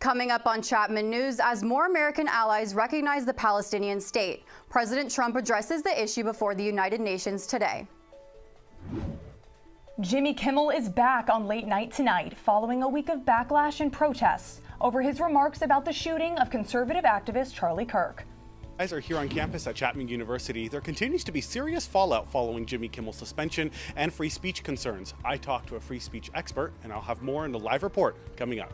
Coming up on Chapman News, as more American allies recognize the Palestinian state, President Trump addresses the issue before the United Nations today. Jimmy Kimmel is back on Late Night Tonight following a week of backlash and protests over his remarks about the shooting of conservative activist Charlie Kirk. As are here on campus at Chapman University, there continues to be serious fallout following Jimmy Kimmel's suspension and free speech concerns. I talked to a free speech expert, and I'll have more in the live report coming up.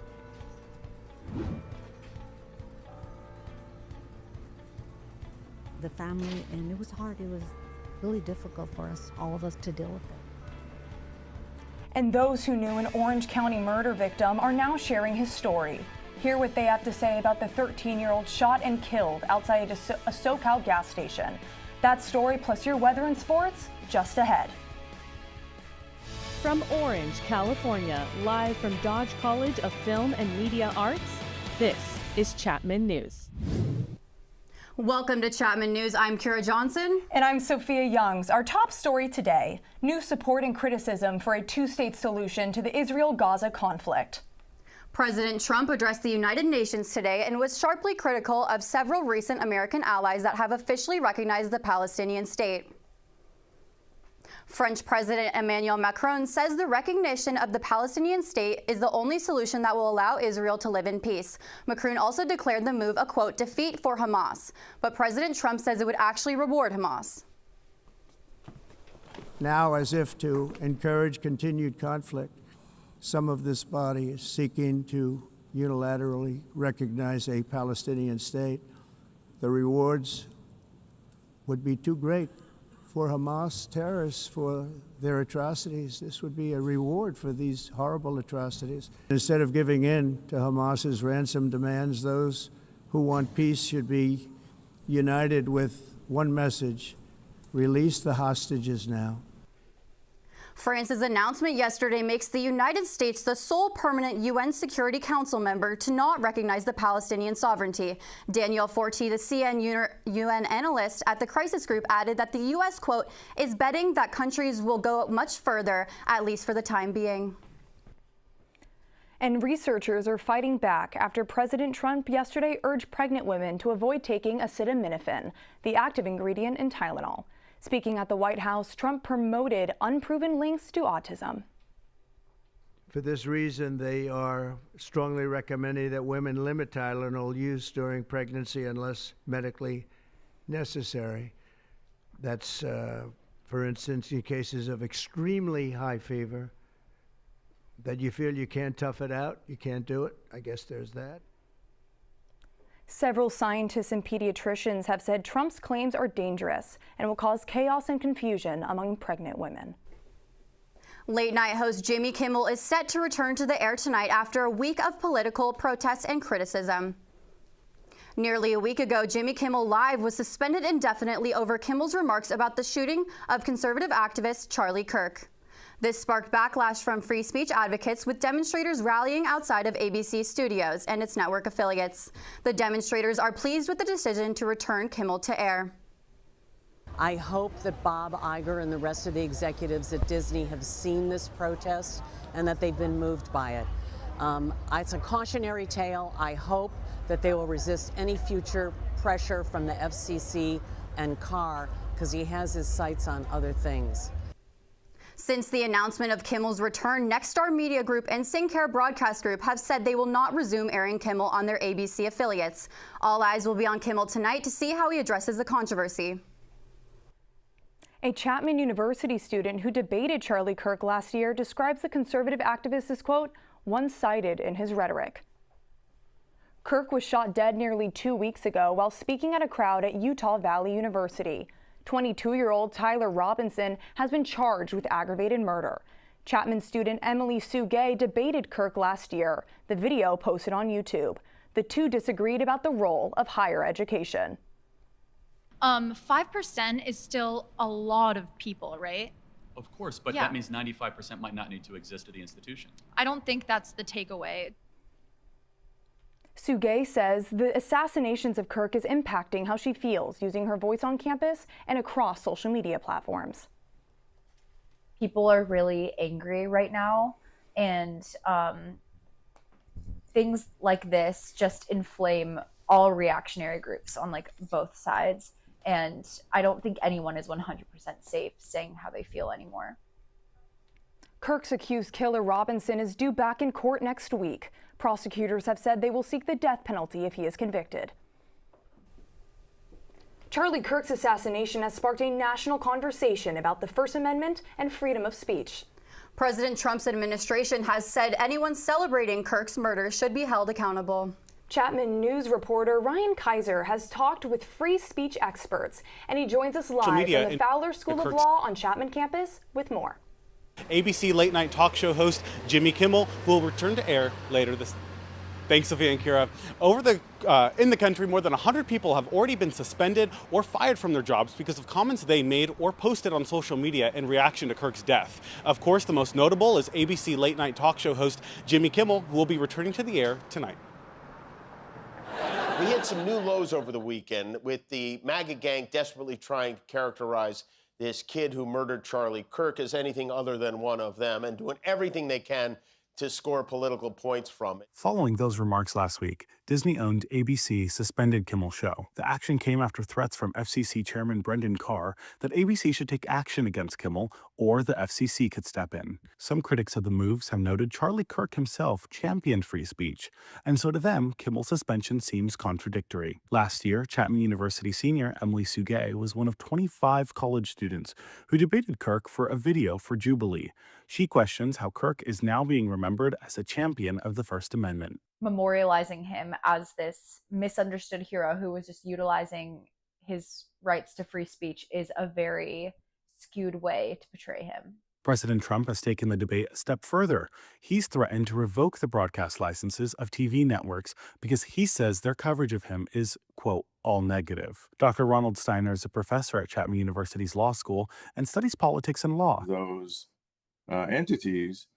The family, and it was hard. It was really difficult for us, all of us, to deal with it. And those who knew an Orange County murder victim are now sharing his story. Hear what they have to say about the 13-year-old shot and killed outside a SoCal gas station. That story plus your weather and sports just ahead. From Orange, California, live from Dodge College of Film and Media Arts, this is Chapman News. Welcome to Chapman News. I'm Kirra Johnson. And I'm Sofia Youngs. Our top story today, new support and criticism for a two-state solution to the Israel-Gaza conflict. President Trump addressed the United Nations today and was sharply critical of several recent American allies that have officially recognized the Palestinian state. French President Emmanuel Macron says the recognition of the Palestinian state is the only solution that will allow Israel to live in peace. Macron also declared the move a, quote, defeat for Hamas. But President Trump says it would actually reward Hamas. Now, as if to encourage continued conflict, some of this body is seeking to unilaterally recognize a Palestinian state. The rewards would be too great for Hamas terrorists for their atrocities. This would be a reward for these horrible atrocities. Instead of giving in to Hamas's ransom demands, those who want peace should be united with one message: release the hostages now. France's announcement yesterday makes the United States the sole permanent UN Security Council member to not recognize the Palestinian sovereignty. Daniel Forti, the UN analyst at the crisis group, added that the U.S., quote, is betting that countries will go much further, at least for the time being. And researchers are fighting back after President Trump yesterday urged pregnant women to avoid taking acetaminophen, the active ingredient in Tylenol. Speaking at the White House, Trump promoted unproven links to autism. For this reason, they are strongly recommending that women limit Tylenol use during pregnancy unless medically necessary. That's, for instance, in cases of extremely high fever, that you feel you can't tough it out, you can't do it. I guess there's that. Several scientists and pediatricians have said Trump's claims are dangerous and will cause chaos and confusion among pregnant women. Late night host Jimmy Kimmel is set to return to the air tonight after a week of political protests and criticism. Nearly a week ago, Jimmy Kimmel Live was suspended indefinitely over Kimmel's remarks about the shooting of conservative activist Charlie Kirk. This sparked backlash from free speech advocates, with demonstrators rallying outside of ABC Studios and its network affiliates. The demonstrators are pleased with the decision to return Kimmel to air. I hope that Bob Iger and the rest of the executives at Disney have seen this protest and that they've been moved by it. It's a cautionary tale. I hope that they will resist any future pressure from the FCC and Carr, because he has his sights on other things. Since the announcement of Kimmel's return, Nexstar Media Group and Sinclair Broadcast Group have said they will not resume airing Kimmel on their ABC affiliates. All eyes will be on Kimmel tonight to see how he addresses the controversy. A Chapman University student who debated Charlie Kirk last year describes the conservative activist as, quote, one-sided in his rhetoric. Kirk was shot dead nearly 2 weeks ago while speaking at a crowd at Utah Valley University. 22-year-old Tyler Robinson has been charged with aggravated murder. Chapman student Emily Sue Gay debated Kirk last year. The video posted on YouTube. The two disagreed about the role of higher education. 5% is still a lot of people, right? Of course, but that means 95% might not need to exist at the institution. I don't think that's the takeaway. Sue Gay says the assassinations of Kirk is impacting how she feels using her voice on campus and across social media platforms. People are really angry right now, and things like this just inflame all reactionary groups on like both sides. And I don't think anyone is 100% safe saying how they feel anymore. Kirk's accused killer Robinson is due back in court next week. Prosecutors have said they will seek the death penalty if he is convicted. Charlie Kirk's assassination has sparked a national conversation about the First Amendment and freedom of speech. President Trump's administration has said anyone celebrating Kirk's murder should be held accountable. Chapman News reporter Ryan Kiser has talked with free speech experts, and he joins us live from the Fowler School of Law on Chapman campus with more. ABC late night talk show host Jimmy Kimmel will return to air later this. Thanks, Sofia and Kirra. In the country, more than 100 people have already been suspended or fired from their jobs because of comments they made or posted on social media in reaction to Kirk's death. Of course, the most notable is ABC late night talk show host Jimmy Kimmel, who will be returning to the air tonight. We hit some new lows over the weekend with the MAGA gang desperately trying to characterize this kid who murdered Charlie Kirk as anything other than one of them and doing everything they can to score political points from it. Following those remarks last week, Disney-owned ABC suspended Kimmel's show. The action came after threats from FCC Chairman Brendan Carr that ABC should take action against Kimmel or the FCC could step in. Some critics of the moves have noted Charlie Kirk himself championed free speech, and so to them, Kimmel's suspension seems contradictory. Last year, Chapman University senior Emily Sugay was one of 25 college students who debated Kirk for a video for Jubilee. She questions how Kirk is now being remembered as a champion of the First Amendment. Memorializing him as this misunderstood hero who was just utilizing his rights to free speech is a very skewed way to portray him. President Trump has taken the debate a step further. He's threatened to revoke the broadcast licenses of TV networks because he says their coverage of him is, quote, all negative. Dr. Ronald Steiner is a professor at Chapman University's law school and studies politics and law. Those entities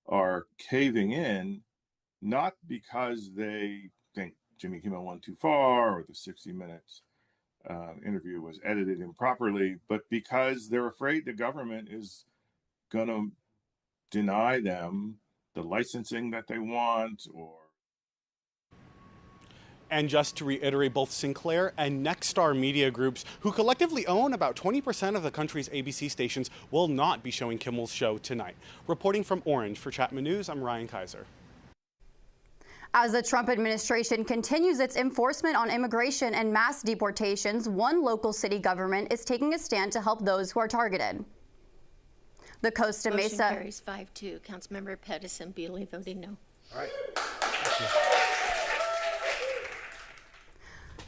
are caving in, not because they think Jimmy Kimmel went too far or the 60 Minutes interview was edited improperly, but because they're afraid the government is going to deny them the licensing that they want. And just to reiterate, both Sinclair and Nexstar media groups, who collectively own about 20% of the country's ABC stations, will not be showing Kimmel's show tonight. Reporting from Orange for Chapman News, I'm Ryan Kiser. As the Trump administration continues its enforcement on immigration and mass deportations, one local city government is taking a stand to help those who are targeted. The Costa Mesa Motion carries 5-2. Councilmember Pettis Bealey voting no. All right.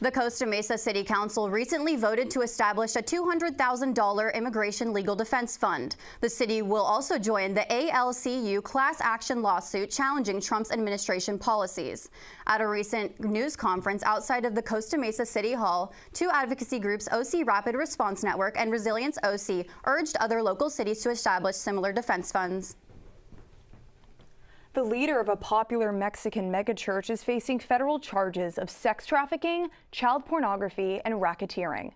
The Costa Mesa City Council recently voted to establish a $200,000 immigration legal defense fund. The city will also join the ALCU class action lawsuit challenging Trump's administration policies. At a recent news conference outside of the Costa Mesa City Hall, two advocacy groups, OC Rapid Response Network and Resilience OC, urged other local cities to establish similar defense funds. The leader of a popular Mexican megachurch is facing federal charges of sex trafficking, child pornography, and racketeering.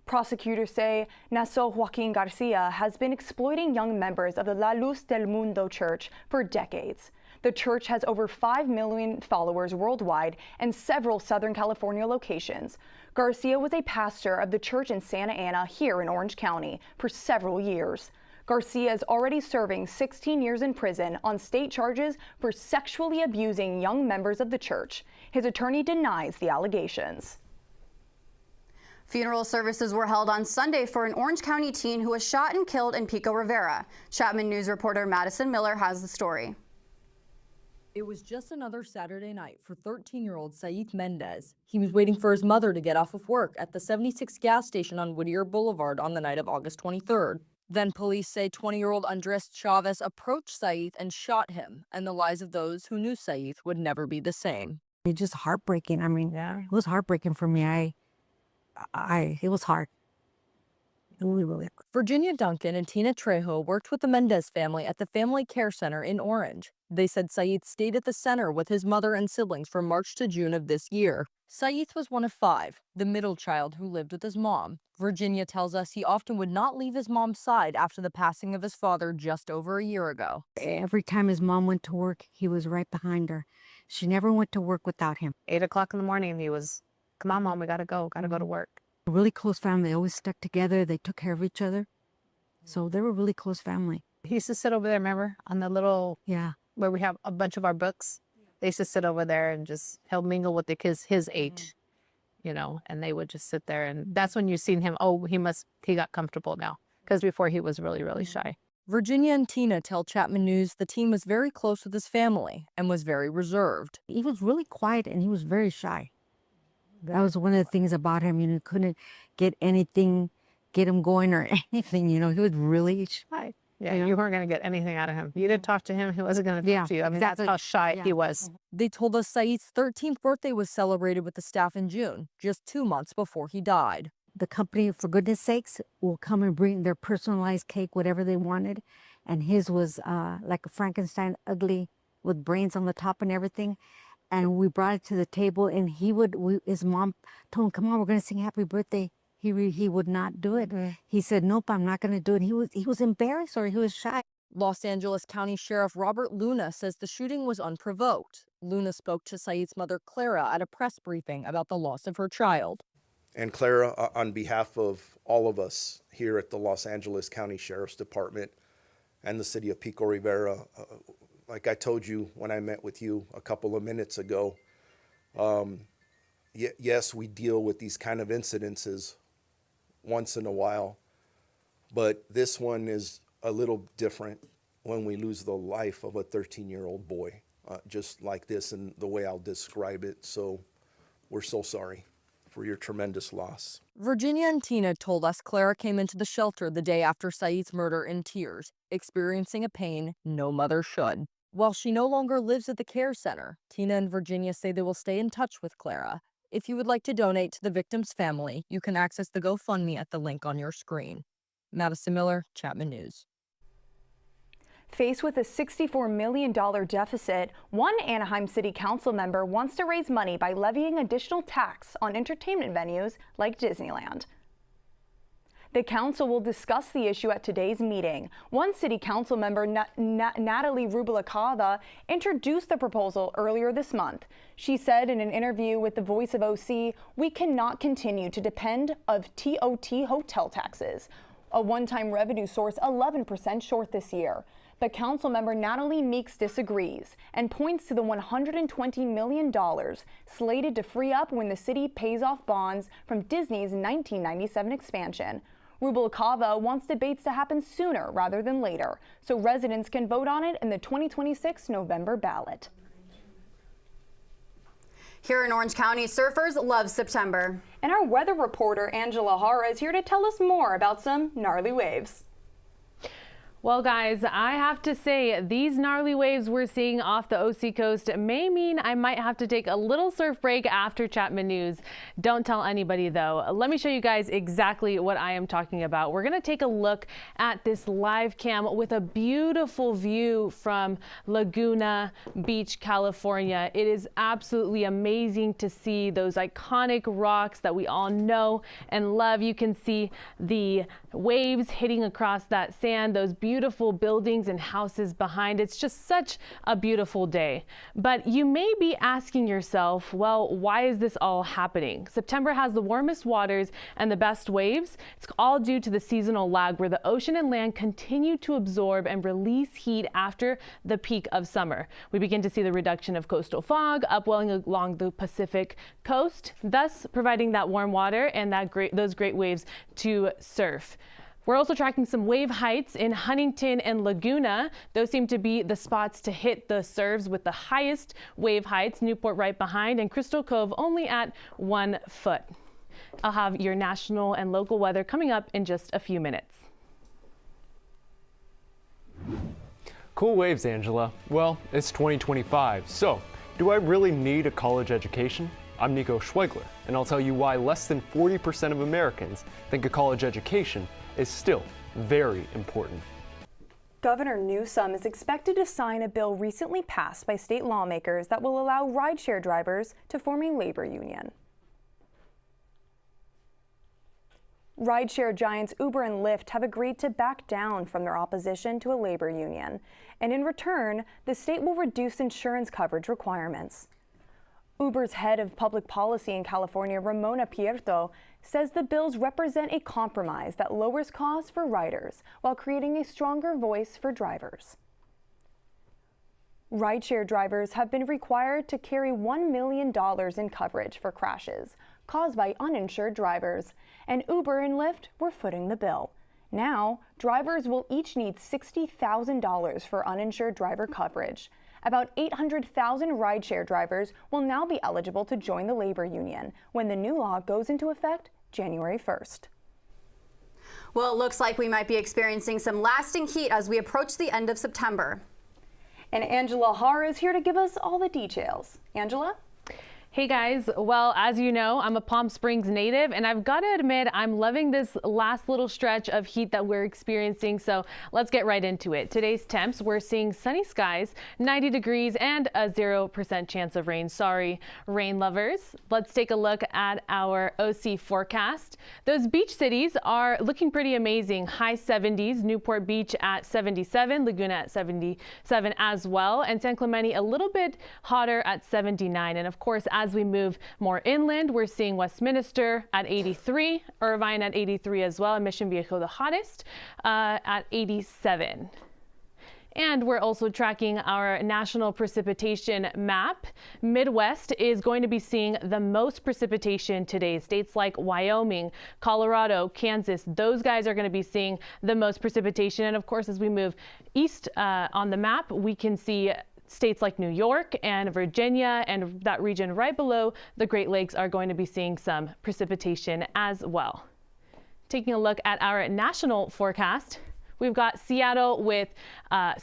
Prosecutors say Naso Joaquin Garcia has been exploiting young members of the La Luz del Mundo church for decades. The church has over 5 million followers worldwide and several Southern California locations. Garcia was a pastor of the church in Santa Ana here in Orange County for several years. Garcia is already serving 16 years in prison on state charges for sexually abusing young members of the church. His attorney denies the allegations. Funeral services were held on Sunday for an Orange County teen who was shot and killed in Pico Rivera. Chapman News reporter Madison Miller has the story. It was just another Saturday night for 13-year-old Said Mendez. He was waiting for his mother to get off of work at the 76 gas station on Whittier Boulevard on the night of August 23rd. Then police say 20-year-old Andres Chavez approached Said and shot him, and the lives of those who knew Said would never be the same. It's just heartbreaking. I mean, it was heartbreaking for me. It was hard. Really, really. Virginia Duncan and Tina Trejo worked with the Mendez family at the Family Care Center in Orange. They said Saeed stayed at the center with his mother and siblings from March to June of this year. Saeed was one of 5, the middle child who lived with his mom. Virginia tells us he often would not leave his mom's side after the passing of his father just over a year ago. Every time his mom went to work, he was right behind her. She never went to work without him. 8 o'clock in the morning, he was, come on, Mom, we gotta go to work. A really close family. They always stuck together. They took care of each other. So they were a really close family. He used to sit over there, remember, on the little, where we have a bunch of our books. They used to sit over there and just, he'll mingle with the kids his age, you know, and they would just sit there. And that's when you seen him, he got comfortable now. Because before he was really, really shy. Virginia and Tina tell Chapman News the teen was very close with his family and was very reserved. He was really quiet and he was very shy. That was one of the things about him. You couldn't get him going or anything. He was really shy. Yeah, you weren't going to get anything out of him. You didn't talk to him, he wasn't going to talk to you. I mean, that's how shy he was. They told us Saeed's 13th birthday was celebrated with the staff in June, just 2 months before he died. The company, for goodness sakes, will come and bring their personalized cake, whatever they wanted. And his was like a Frankenstein, ugly, with brains on the top and everything. And we brought it to the table, and his mom told him, come on, we're going to sing happy birthday. He would not do it. He said, nope, I'm not going to do it. He was embarrassed or he was shy. Los Angeles County Sheriff Robert Luna says the shooting was unprovoked. Luna spoke to Saeed's mother, Clara, at a press briefing about the loss of her child. And Clara, on behalf of all of us here at the Los Angeles County Sheriff's Department and the city of Pico Rivera, like I told you when I met with you a couple of minutes ago, yes, we deal with these kind of incidences once in a while, but this one is a little different when we lose the life of a 13-year-old boy, just like this and the way I'll describe it. So we're so sorry for your tremendous loss. Virginia and Tina told us Clara came into the shelter the day after Saeed's murder in tears, experiencing a pain no mother should. While she no longer lives at the care center, Tina and Virginia say they will stay in touch with Clara. If you would like to donate to the victim's family, you can access the GoFundMe at the link on your screen. Madison Miller, Chapman News. Faced with a $64 million deficit, one Anaheim City Council member wants to raise money by levying additional tax on entertainment venues like Disneyland. The council will discuss the issue at today's meeting. One city council member, Natalie Rubalcaba, introduced the proposal earlier this month. She said in an interview with the Voice of OC, "We cannot continue to depend on TOT hotel taxes, a one-time revenue source 11% short this year." But council member Natalie Meeks disagrees and points to the $120 million slated to free up when the city pays off bonds from Disney's 1997 expansion. Rubalcaba wants debates to happen sooner rather than later, so residents can vote on it in the 2026 November ballot. Here in Orange County, surfers love September. And our weather reporter, Angela Hara, is here to tell us more about some gnarly waves. Well, guys, I have to say these gnarly waves we're seeing off the OC coast may mean I might have to take a little surf break after Chapman News. Don't tell anybody, though. Let me show you guys exactly what I am talking about. We're going to take a look at this live cam with a beautiful view from Laguna Beach, California. It is absolutely amazing to see those iconic rocks that we all know and love. You can see the waves hitting across that sand, those beautiful buildings and houses behind. It's just such a beautiful day. But you may be asking yourself, well, why is this all happening? September has the warmest waters and the best waves. It's all due to the seasonal lag where the ocean and land continue to absorb and release heat after the peak of summer. We begin to see the reduction of coastal fog upwelling along the Pacific coast, thus providing that warm water and those great waves to surf. We're also tracking some wave heights in Huntington and Laguna. Those seem to be the spots to hit the surfs with the highest wave heights. Newport right behind, and Crystal Cove only at 1 foot. I'll have your national and local weather coming up in just a few minutes. Cool waves, Angela. Well, it's 2025, so do I really need a college education? I'm Nico Schwegler, and I'll tell you why less than 40% of Americans think a college education is still very important. Governor Newsom is expected to sign a bill recently passed by state lawmakers that will allow rideshare drivers to form a labor union. Rideshare giants Uber and Lyft have agreed to back down from their opposition to a labor union, and in return, the state will reduce insurance coverage requirements. Uber's head of public policy in California, Ramona Pierto, says the bills represent a compromise that lowers costs for riders while creating a stronger voice for drivers. Rideshare drivers have been required to carry $1 million in coverage for crashes caused by uninsured drivers, and Uber and Lyft were footing the bill. Now, drivers will each need $60,000 for uninsured driver coverage. About 800,000 rideshare drivers will now be eligible to join the labor union when the new law goes into effect January 1st. Well, it looks like we might be experiencing some lasting heat as we approach the end of September. And Angela Har is here to give us all the details. Angela? Hey guys, well, as you know, I'm a Palm Springs native, and I've got to admit I'm loving this last little stretch of heat that we're experiencing, so let's get right into it. Today's temps, we're seeing sunny skies, 90 degrees, and a 0% chance of rain. Sorry, rain lovers. Let's take a look at our OC forecast. Those beach cities are looking pretty amazing. High 70s, Newport Beach at 77, Laguna at 77 as well, and San Clemente a little bit hotter at 79. And of course, as we move more inland, we're seeing Westminster at 83, Irvine at 83 as well, and Mission Viejo the hottest at 87. And we're also tracking our national precipitation map. Midwest is going to be seeing the most precipitation today. States like Wyoming, Colorado, Kansas, those guys are going to be seeing the most precipitation. And of course, as we move east on the map, we can see states like New York and Virginia and that region right below the Great Lakes are going to be seeing some precipitation as well. Taking a look at our national forecast, we've got Seattle with a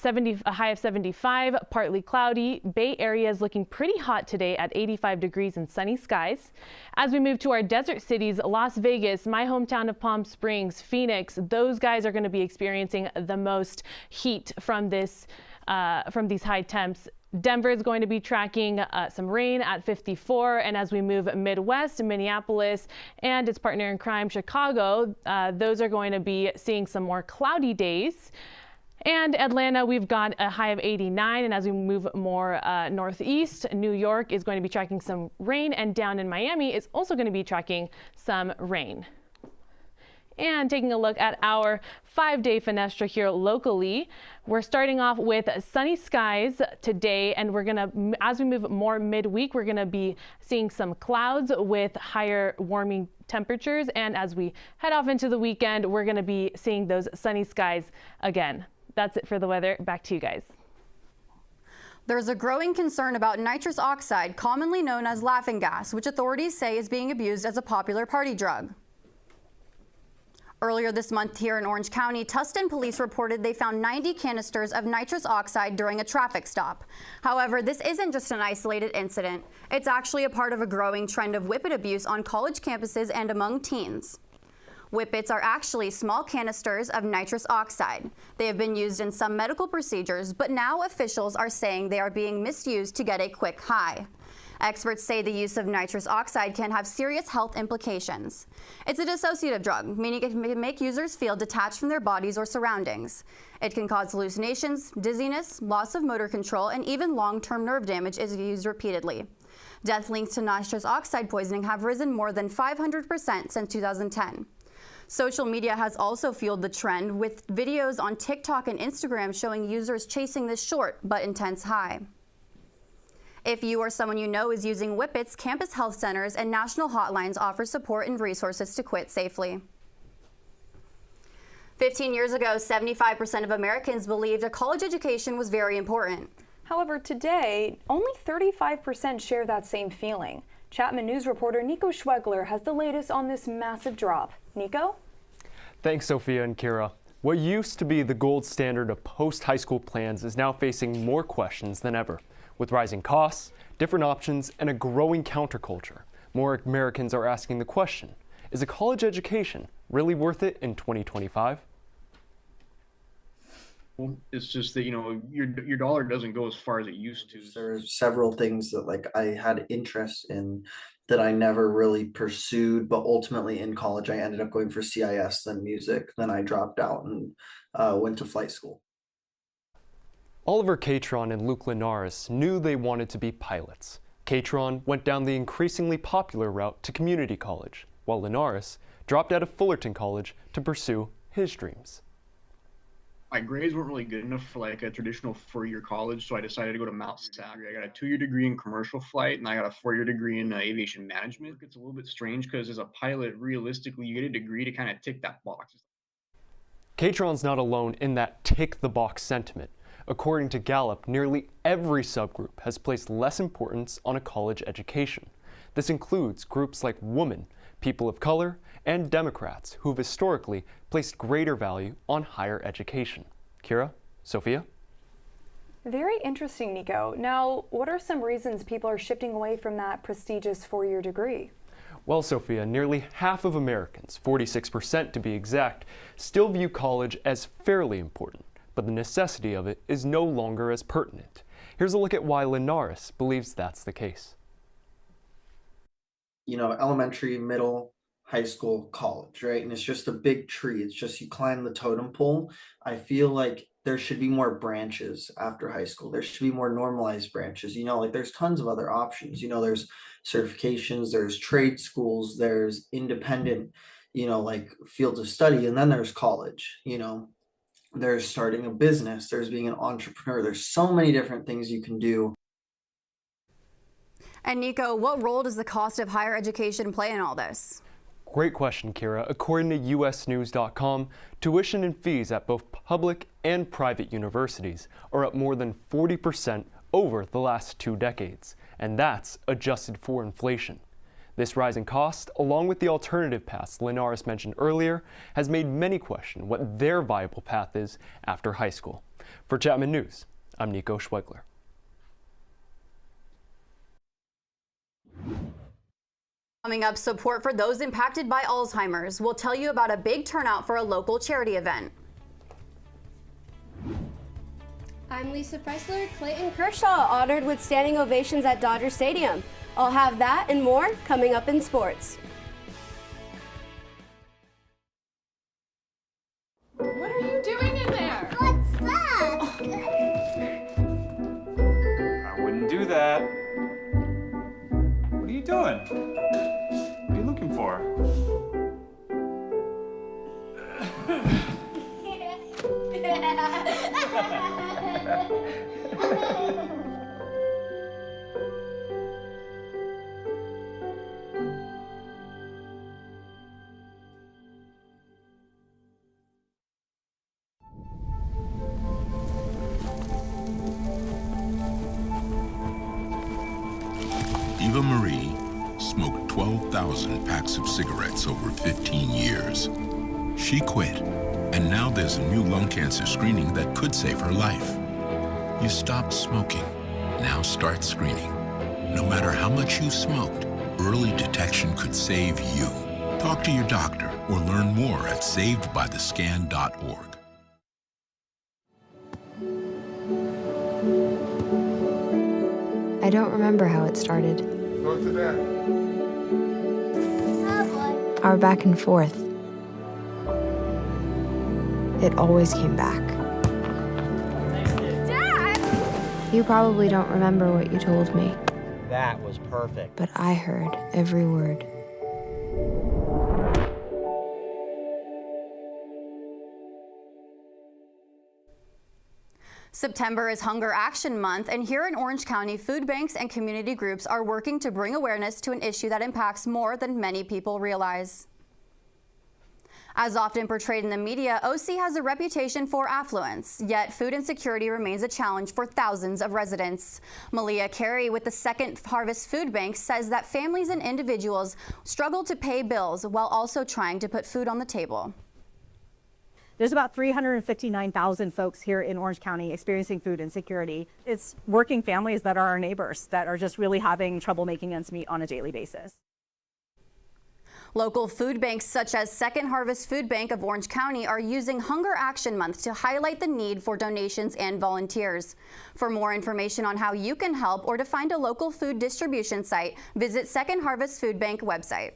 high of 75, partly cloudy. Bay Area is looking pretty hot today at 85 degrees and sunny skies. As we move to our desert cities, Las Vegas, my hometown of Palm Springs, Phoenix, those guys are going to be experiencing the most heat from this from these high temps. Denver is going to be tracking some rain at 54, and as we move Midwest, Minneapolis and its partner in crime, Chicago, those are going to be seeing some more cloudy days. And Atlanta, we've got a high of 89, and as we move more northeast, New York is going to be tracking some rain, and down in Miami is also going to be tracking some rain. And taking a look at our 5-day fenestra here locally, we're starting off with sunny skies today, and we're gonna, as we move more midweek, we're gonna be seeing some clouds with higher warming temperatures, and as we head off into the weekend, we're gonna be seeing those sunny skies again. That's it for the weather. Back to you guys. There's a growing concern about nitrous oxide, commonly known as laughing gas, which authorities say is being abused as a popular party drug. Earlier this month here in Orange County, Tustin police reported they found 90 canisters of nitrous oxide during a traffic stop. However, this isn't just an isolated incident. It's actually a part of a growing trend of whippet abuse on college campuses and among teens. Whippets are actually small canisters of nitrous oxide. They have been used in some medical procedures, but now officials are saying they are being misused to get a quick high. Experts say the use of nitrous oxide can have serious health implications. It's a dissociative drug, meaning it can make users feel detached from their bodies or surroundings. It can cause hallucinations, dizziness, loss of motor control, and even long-term nerve damage if used repeatedly. Death links to nitrous oxide poisoning have risen more than 500% since 2010. Social media has also fueled the trend, with videos on TikTok and Instagram showing users chasing this short but intense high. If you or someone you know is using whippets, campus health centers and national hotlines offer support and resources to quit safely. 15 years ago, 75% of Americans believed a college education was very important. However, today, only 35% share that same feeling. Chapman News reporter Nico Schwegler has the latest on this massive drop. Nico? Thanks, Sofia and Kirra. What used to be the gold standard of post-high school plans is now facing more questions than ever. With rising costs, different options, and a growing counterculture, More Americans are asking the question, is a college education really worth it in 2025? It's just that, your dollar doesn't go as far as it used to. There are several things that I had interest in that I never really pursued, but ultimately in college I ended up going for CIS, then music, then I dropped out and went to flight school. Oliver Catron and Luke Linares knew they wanted to be pilots. Catron went down the increasingly popular route to community college, while Linares dropped out of Fullerton College to pursue his dreams. My grades weren't really good enough for a traditional four-year college, so I decided to go to Mount Zachary. I got a 2-year degree in commercial flight, and I got a 4-year degree in aviation management. It's a little bit strange because as a pilot, realistically, you get a degree to kind of tick that box. Catron's not alone in that tick-the-box sentiment. According to Gallup, nearly every subgroup has placed less importance on a college education. This includes groups like women, people of color, and Democrats, who have historically placed greater value on higher education. Kirra, Sofia? Very interesting, Nico. Now, what are some reasons people are shifting away from that prestigious 4-year degree? Well, Sofia, nearly half of Americans, 46% to be exact, still view college as fairly important, but the necessity of it is no longer as pertinent. Here's a look at why Linares believes that's the case. Elementary, middle, high school, college, right? And it's just a big tree. It's just you climb the totem pole. I feel like there should be more branches after high school. There should be more normalized branches. There's tons of other options. There's certifications, there's trade schools, there's independent, fields of study, and then there's college. There's starting a business, there's being an entrepreneur. There's so many different things you can do. And Nico, what role does the cost of higher education play in all this? Great question, Kirra. According to usnews.com, tuition and fees at both public and private universities are up more than 40% over the last 2 decades, and that's adjusted for inflation. This rising cost, along with the alternative paths Linares mentioned earlier, has made many question what their viable path is after high school. For Chapman News, I'm Nico Schweigler. Coming up, support for those impacted by Alzheimer's. We'll tell you about a big turnout for a local charity event. I'm Lisa Pressler. Clayton Kershaw honored with standing ovations at Dodger Stadium. I'll have that and more coming up in sports. What are you doing in there? What's that? I wouldn't do that. What are you doing? What are you looking for? Eva Marie smoked 12,000 packs of cigarettes over 15 years. She quit, and now there's a new lung cancer screening that could save her life. You stopped smoking. Now start screening. No matter how much you smoked, early detection could save you. Talk to your doctor or learn more at savedbythescan.org. I don't remember how it started. Go to that. Our back and forth. It always came back. Dad! You probably don't remember what you told me, That was perfect. but I heard every word. September is Hunger Action Month, and here in Orange County, food banks and community groups are working to bring awareness to an issue that impacts more than many people realize. As often portrayed in the media, OC has a reputation for affluence, yet food insecurity remains a challenge for thousands of residents. Malia Carey with the Second Harvest Food Bank says that families and individuals struggle to pay bills while also trying to put food on the table. There's about 359,000 folks here in Orange County experiencing food insecurity. It's working families that are our neighbors that are just really having trouble making ends meet on a daily basis. Local food banks such as Second Harvest Food Bank of Orange County are using Hunger Action Month to highlight the need for donations and volunteers. For more information on how you can help or to find a local food distribution site, visit Second Harvest Food Bank website.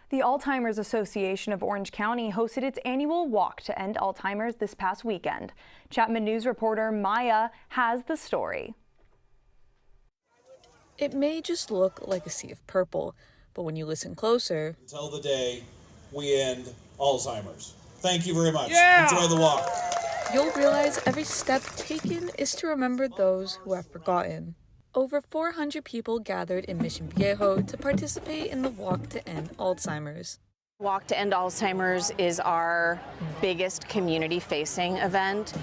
The Alzheimer's Association of Orange County hosted its annual Walk to End Alzheimer's this past weekend. Chapman News reporter Maya has the story. It may just look like a sea of purple, but when you listen closer, until the day we end Alzheimer's. Thank you very much. Yeah! Enjoy the walk. You'll realize every step taken is to remember those who have forgotten. Over 400 people gathered in Mission Viejo to participate in the Walk to End Alzheimer's. Walk to End Alzheimer's is our biggest community-facing event.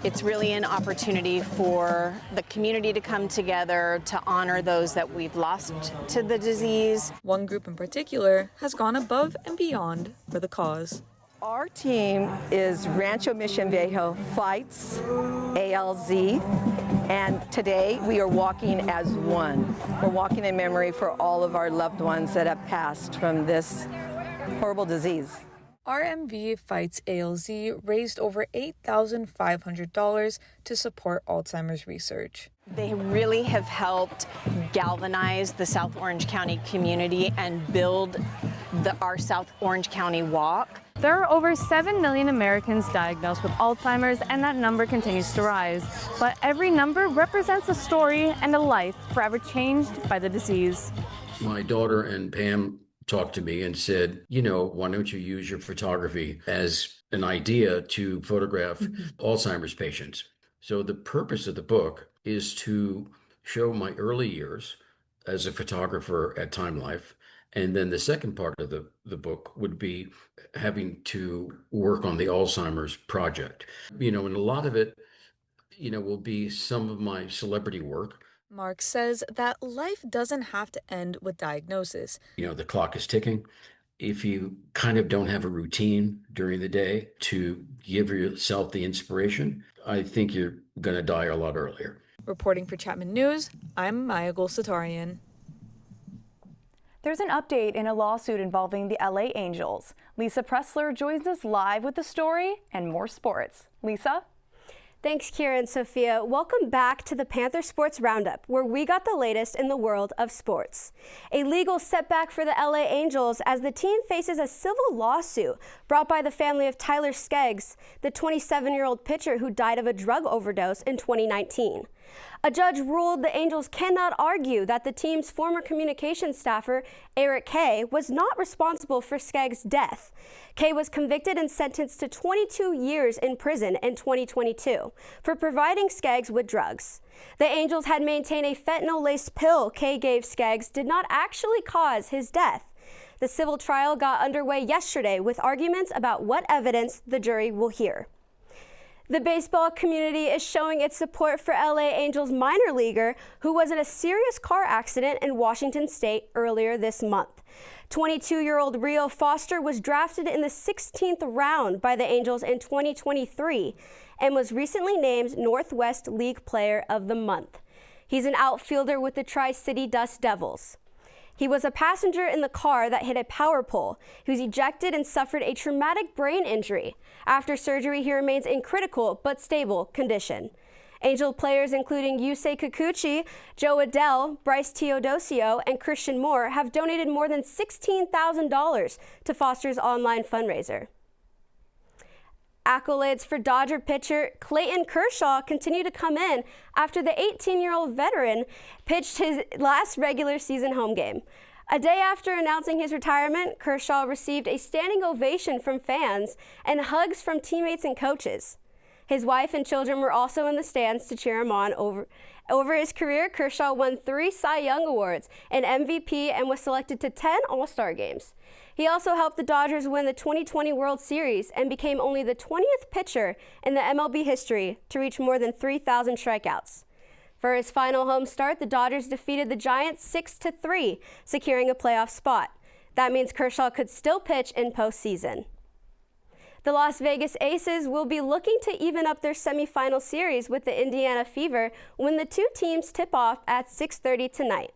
It's really an opportunity for the community to come together to honor those that we've lost to the disease. One group in particular has gone above and beyond for the cause. Our team is Rancho Mission Viejo Fights, ALZ, and today we are walking as one. We're walking in memory for all of our loved ones that have passed from this horrible disease. RMV Fights ALZ raised over $8,500 to support Alzheimer's research. They really have helped galvanize the South Orange County community and build our South Orange County Walk. There are over 7 million Americans diagnosed with Alzheimer's, and that number continues to rise. But every number represents a story and a life forever changed by the disease. My daughter and Pam talked to me and said, why don't you use your photography as an idea to photograph Alzheimer's patients? So the purpose of the book is to show my early years as a photographer at Time Life. And then the second part of the book would be having to work on the Alzheimer's project. And a lot of it, will be some of my celebrity work. Mark says that life doesn't have to end with diagnosis. The clock is ticking. If you kind of don't have a routine during the day to give yourself the inspiration, I think you're going to die a lot earlier. Reporting for Chapman News, I'm Maya Gulsatarian. There's an update in a lawsuit involving the LA Angels. Lisa Pressler joins us live with the story and more sports. Lisa? Thanks, Kirra and Sofia. Welcome back to the Panther Sports Roundup, where we got the latest in the world of sports. A legal setback for the LA Angels as the team faces a civil lawsuit brought by the family of Tyler Skeggs, the 27-year-old pitcher who died of a drug overdose in 2019. A judge ruled the Angels cannot argue that the team's former communications staffer, Eric Kay, was not responsible for Skeggs' death. Kay was convicted and sentenced to 22 years in prison in 2022 for providing Skeggs with drugs. The Angels had maintained a fentanyl-laced pill Kay gave Skeggs did not actually cause his death. The civil trial got underway yesterday with arguments about what evidence the jury will hear. The baseball community is showing its support for LA Angels minor leaguer who was in a serious car accident in Washington State earlier this month. 22-year-old Rio Foster was drafted in the 16th round by the Angels in 2023 and was recently named Northwest League Player of the Month. He's an outfielder with the Tri-City Dust Devils. He was a passenger in the car that hit a power pole. He was ejected and suffered a traumatic brain injury. After surgery, he remains in critical but stable condition. Angel players including Yusei Kikuchi, Joe Adele, Bryce Teodosio, and Christian Moore have donated more than $16,000 to Foster's online fundraiser. Accolades for Dodger pitcher Clayton Kershaw continue to come in after the 18-year-old veteran pitched his last regular season home game. A day after announcing his retirement, Kershaw received a standing ovation from fans and hugs from teammates and coaches. His wife and children were also in the stands to cheer him on. Over his career, Kershaw won 3 Cy Young Awards, an MVP, and was selected to 10 All-Star games. He also helped the Dodgers win the 2020 World Series and became only the 20th pitcher in the MLB history to reach more than 3,000 strikeouts. For his final home start, the Dodgers defeated the Giants 6-3, securing a playoff spot. That means Kershaw could still pitch in postseason. The Las Vegas Aces will be looking to even up their semifinal series with the Indiana Fever when the two teams tip off at 6:30 tonight.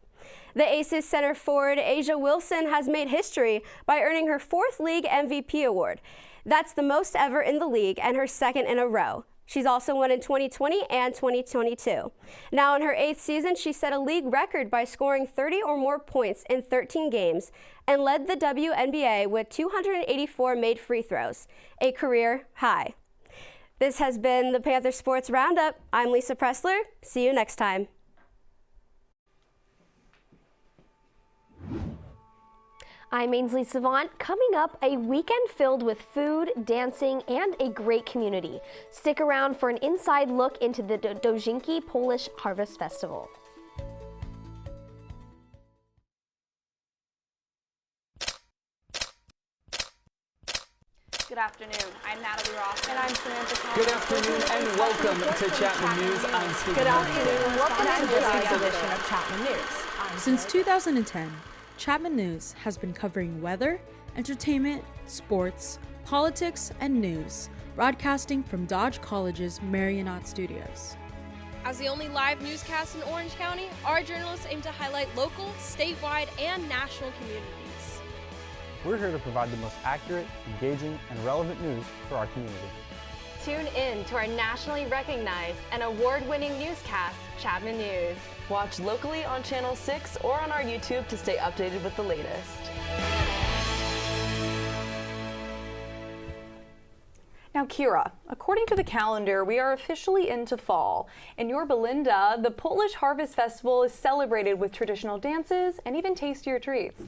The Aces center forward Asia Wilson has made history by earning her 4th league MVP award. That's the most ever in the league and her 2nd in a row. She's also won in 2020 and 2022. Now in her 8th season, she set a league record by scoring 30 or more points in 13 games and led the WNBA with 284 made free throws, a career high. This has been the Panther Sports Roundup. I'm Lisa Pressler. See you next time. I'm Ainsley Savant. Coming up, a weekend filled with food, dancing, and a great community. Stick around for an inside look into the Dojinki Polish Harvest Festival. Good afternoon. I'm Natalie Ross. And I'm Samantha Thomas. Good afternoon and welcome to Chapman News. I'm Steve. Good afternoon. Welcome to this edition of Chapman News. Since 2010, Chapman News has been covering weather, entertainment, sports, politics, and news, broadcasting from Dodge College's Marionette Studios. As the only live newscast in Orange County, our journalists aim to highlight local, statewide, and national communities. We're here to provide the most accurate, engaging, and relevant news for our community. Tune in to our nationally recognized and award-winning newscast, Chapman News. Watch locally on Channel 6 or on our YouTube to stay updated with the latest. Now, Kirra, according to the calendar, we are officially into fall. In Yorba Linda, the Polish Harvest Festival is celebrated with traditional dances and even tastier treats.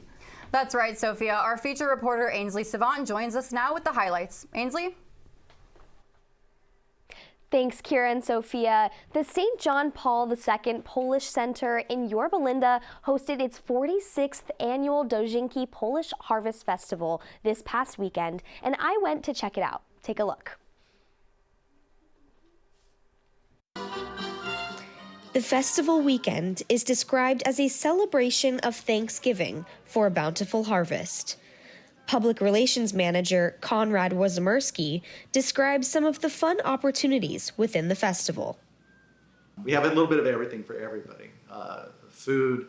That's right, Sofia. Our feature reporter Ainsley Savant joins us now with the highlights. Ainsley? Thanks, Kirra and Sofia. The St. John Paul II Polish Center in Yorba Linda hosted its 46th annual Dojinki Polish Harvest Festival this past weekend, and I went to check it out. Take a look. The festival weekend is described as a celebration of Thanksgiving for a bountiful harvest. Public Relations Manager Konrad Wozimerski describes some of the fun opportunities within the festival. We have a little bit of everything for everybody. Food,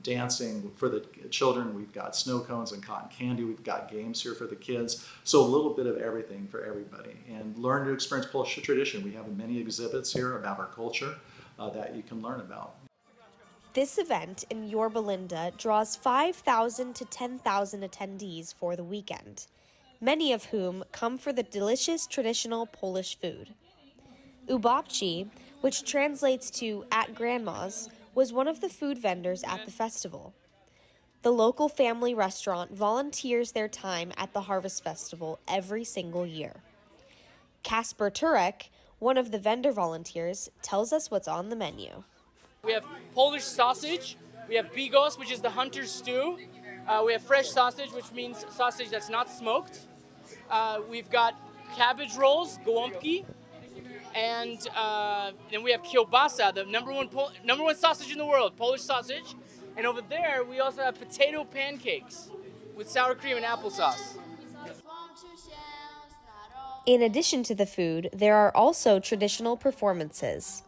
dancing for the children. We've got snow cones and cotton candy. We've got games here for the kids. So a little bit of everything for everybody. And learn to experience Polish tradition. We have many exhibits here about our culture that you can learn about. This event in Yorba Linda draws 5,000 to 10,000 attendees for the weekend, many of whom come for the delicious traditional Polish food. Ubabci, which translates to "at grandma's," was one of the food vendors at the festival. The local family restaurant volunteers their time at the Harvest Festival every single year. Kasper Turek, one of the vendor volunteers, tells us what's on the menu. We have Polish sausage, we have bigos, which is the hunter's stew. We have fresh sausage, which means sausage that's not smoked. We've got cabbage rolls, gołąbki, and then we have kielbasa, the number one sausage in the world, Polish sausage. And over there, we also have potato pancakes with sour cream and applesauce. In addition to the food, there are also traditional performances.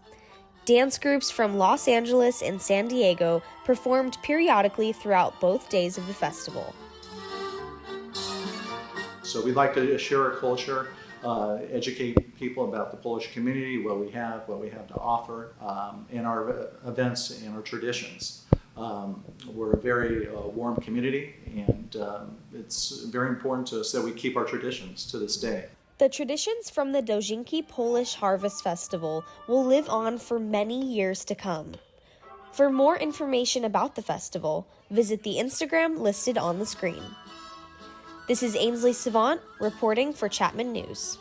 Dance groups from Los Angeles and San Diego performed periodically throughout both days of the festival. So we'd like to share our culture, educate people about the Polish community, what we have to offer, and our events and our traditions. We're a very warm community, and it's very important to us that we keep our traditions to this day. The traditions from the Dojinki Polish Harvest Festival will live on for many years to come. For more information about the festival, visit the Instagram listed on the screen. This is Ainsley Savant reporting for Chapman News.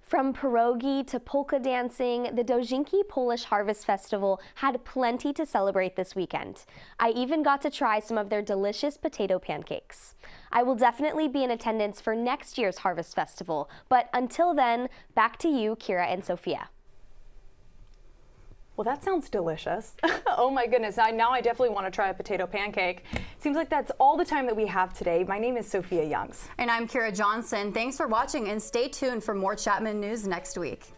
From pierogi to polka dancing, the Dojinki Polish Harvest Festival had plenty to celebrate this weekend. I even got to try some of their delicious potato pancakes. I will definitely be in attendance for next year's Harvest Festival, but until then, back to you, Kirra and Sofia. Well, that sounds delicious. Oh my goodness, now I definitely want to try a potato pancake. Seems like that's all the time that we have today. My name is Sofia Youngs. And I'm Kirra Johnson. Thanks for watching and stay tuned for more Chapman News next week.